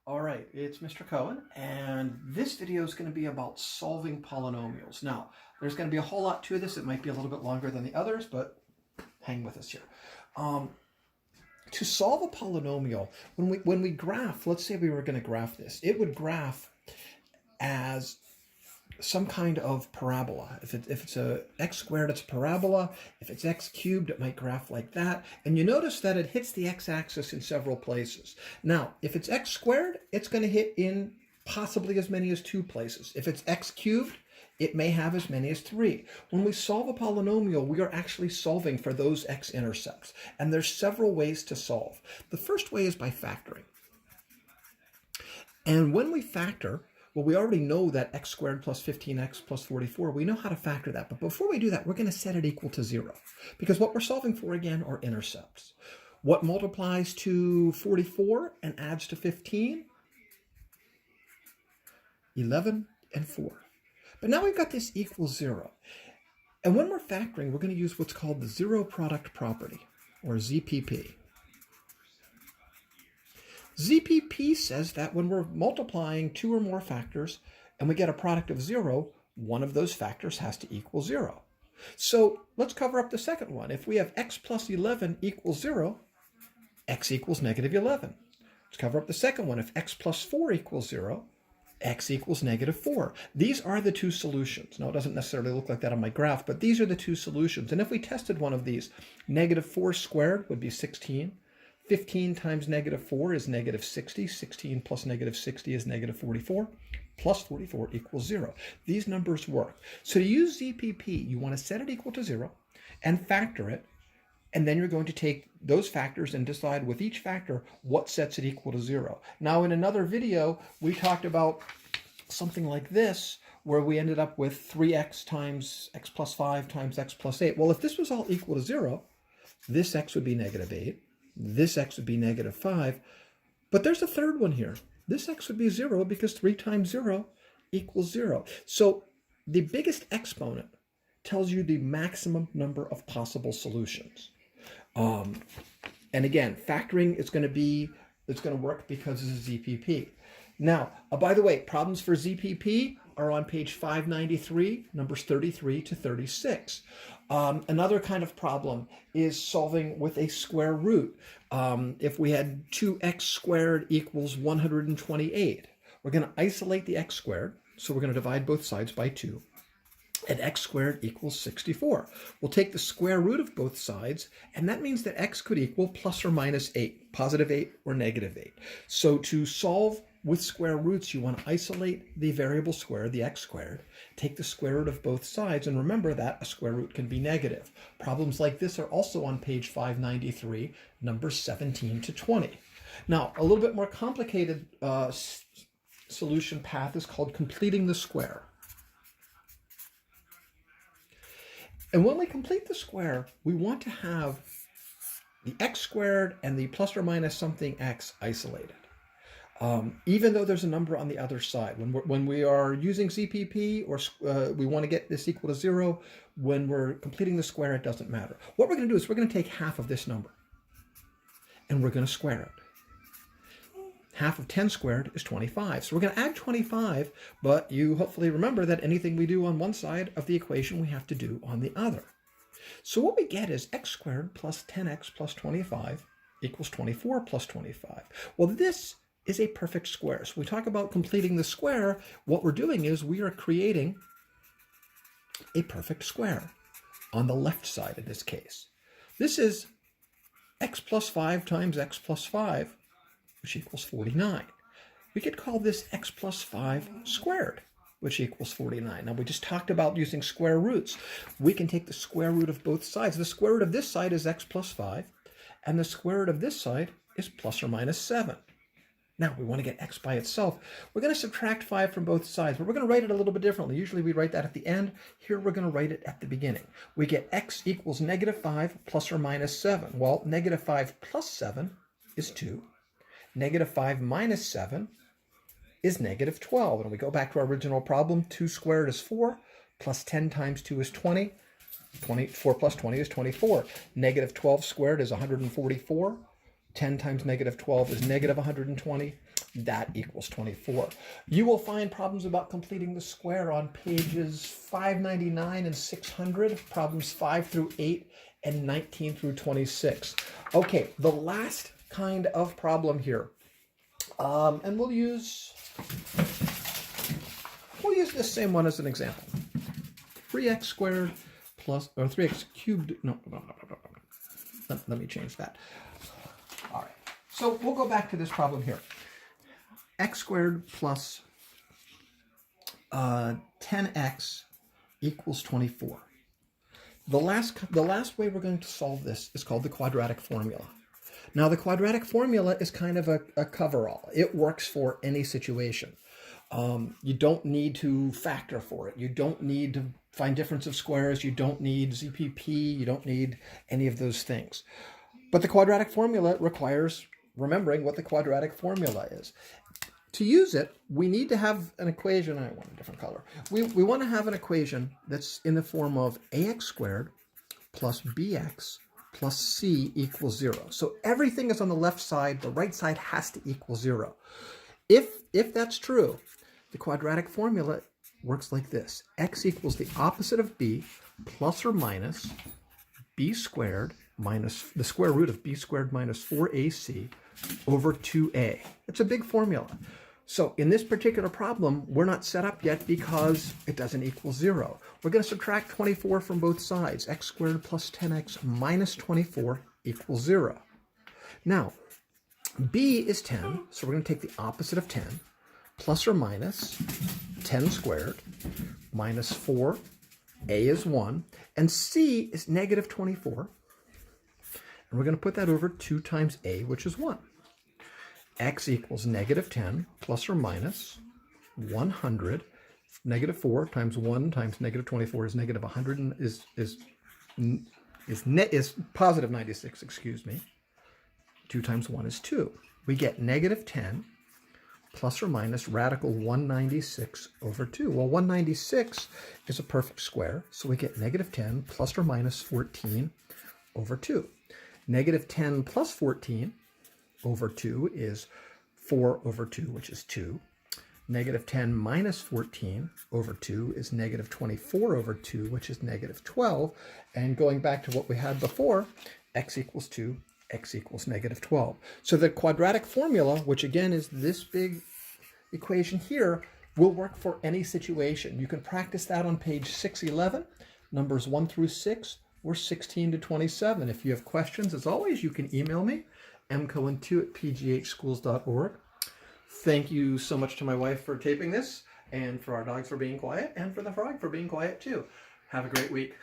All right, it's Mr. Cohen, and this video is going to be about solving polynomials. Now, there's going to be a whole lot to this. It might be a little bit longer than the others, but hang with us here. To solve a polynomial, when we graph, let's say we were going to graph this, it would graph as some kind of parabola. If it's a x squared, it's a parabola. If it's x cubed, it might graph like that. And you notice that it hits the x-axis in several places. Now, if it's x squared, it's going to hit in possibly as many as 2 places. If it's x cubed, it may have as many as 3. When we solve a polynomial, we are actually solving for those x-intercepts. And there's several ways to solve. The first way is by factoring. And when we factor, well, we already know that x squared plus 15x plus 44, we know how to factor that. But before we do that, we're going to set it equal to 0. Because what we're solving for, again, are intercepts. What multiplies to 44 and adds to 15? 11 and 4. But now we've got this equals 0. And when we're factoring, we're going to use what's called the zero product property, or ZPP. ZPP says that when we're multiplying 2 or more factors and we get a product of 0, one of those factors has to equal 0. So let's cover up the second one. If we have x plus 11 equals 0, x equals negative 11. Let's cover up the second one. If x plus 4 equals 0, x equals negative 4. These are the 2 solutions. Now, it doesn't necessarily look like that on my graph, but these are the 2 solutions. And if we tested one of these, negative 4 squared would be 16. 15 times negative 4 is negative 60. 16 plus negative 60 is negative 44. Plus 44 equals 0. These numbers work. So to use ZPP, you want to set it equal to 0 and factor it. And then you're going to take those factors and decide with each factor what sets it equal to 0. Now, in another video, we talked about something like this, where we ended up with 3x times x plus 5 times x plus 8. Well, if this was all equal to 0, this x would be negative 8. This x would be negative 5. But there's a third one here. This x would be 0 because 3 times 0 equals 0. So the biggest exponent tells you the maximum number of possible solutions. And again, factoring is going to work because this is ZPP. Now, by the way, problems for ZPP are on page 593, numbers 33 to 36. Another kind of problem is solving with a square root. If we had 2x squared equals 128, we're going to isolate the x squared, so we're going to divide both sides by 2. And x squared equals 64. We'll take the square root of both sides, and that means that x could equal plus or minus 8, positive 8 or negative 8. So to solve with square roots, you want to isolate the variable square, the x squared, take the square root of both sides, and remember that a square root can be negative. Problems like this are also on page 593, numbers 17 to 20. Now, a little bit more complicated solution path is called completing the square. And when we complete the square, we want to have the x squared and the plus or minus something x isolated. Even though there's a number on the other side. When we are using ZPP, or we want to get this equal to 0, when we're completing the square, it doesn't matter. What we're going to do is we're going to take half of this number, and we're going to square it. Half of 10 squared is 25. So we're going to add 25, but you hopefully remember that anything we do on one side of the equation, we have to do on the other. So what we get is x squared plus 10x plus 25 equals 24 plus 25. Well, this is a perfect square. So we talk about completing the square. What we're doing is we are creating a perfect square on the left side in this case. This is x plus 5 times x plus 5, which equals 49. We could call this x plus 5 squared, which equals 49. Now, we just talked about using square roots. We can take the square root of both sides. The square root of this side is x plus 5, and the square root of this side is plus or minus 7. Now, we want to get x by itself. We're going to subtract 5 from both sides, but we're going to write it a little bit differently. Usually we write that at the end. Here we're going to write it at the beginning. We get x equals negative 5 plus or minus 7. Well, negative 5 plus 7 is 2. Negative 5 minus 7 is negative 12. And we go back to our original problem. 2 squared is 4, plus 10 times 2 is 20. 4 plus 20 is 24. Negative 12 squared is 144. 10 times negative 12 is negative 120. That equals 24. You will find problems about completing the square on pages 599 and 600, problems 5 through 8 and 19 through 26. Okay, the last kind of problem here. And we'll use this same one as an example. 3x squared plus, or 3x cubed, no. Let me change that. All right, so we'll go back to this problem here. X squared plus 10x equals 24. The last way we're going to solve this is called the quadratic formula. Now, the quadratic formula is kind of a coverall. It works for any situation. You don't need to factor for it. You don't need to find difference of squares. You don't need ZPP. You don't need any of those things. But the quadratic formula requires remembering what the quadratic formula is. To use it, we need to have an equation. I want a different color. We want to have an equation that's in the form of ax squared plus bx plus c equals 0. So everything is on the left side. The right side has to equal 0. If that's true, the quadratic formula works like this. X equals the opposite of b plus or minus b squared minus the square root of b squared minus 4ac over 2a. It's a big formula. So in this particular problem, we're not set up yet because it doesn't equal 0. We're going to subtract 24 from both sides. X squared plus 10x minus 24 equals 0. Now, b is 10, so we're going to take the opposite of 10, plus or minus 10 squared minus 4, a is 1, and c is negative 24. And we're going to put that over 2 times a, which is 1. X equals negative 10 plus or minus 100. Negative 4 times 1 times negative 24 is negative 100 and is positive 96, excuse me. 2 times 1 is 2. We get negative 10 plus or minus radical 196 over 2. Well, 196 is a perfect square, so we get negative 10 plus or minus 14 over 2. Negative 10 plus 14 over 2 is 4 over 2, which is 2. Negative 10 minus 14 over 2 is negative 24 over 2, which is negative 12. And going back to what we had before, x equals 2, x equals negative 12. So the quadratic formula, which again is this big equation here, will work for any situation. You can practice that on page 611, numbers 1 through 6, or 16 to 27. If you have questions, as always, you can email me, mcohen2@pghschools.org. Thank you so much to my wife for taping this, and for our dogs for being quiet, and for the frog for being quiet too. Have a great week.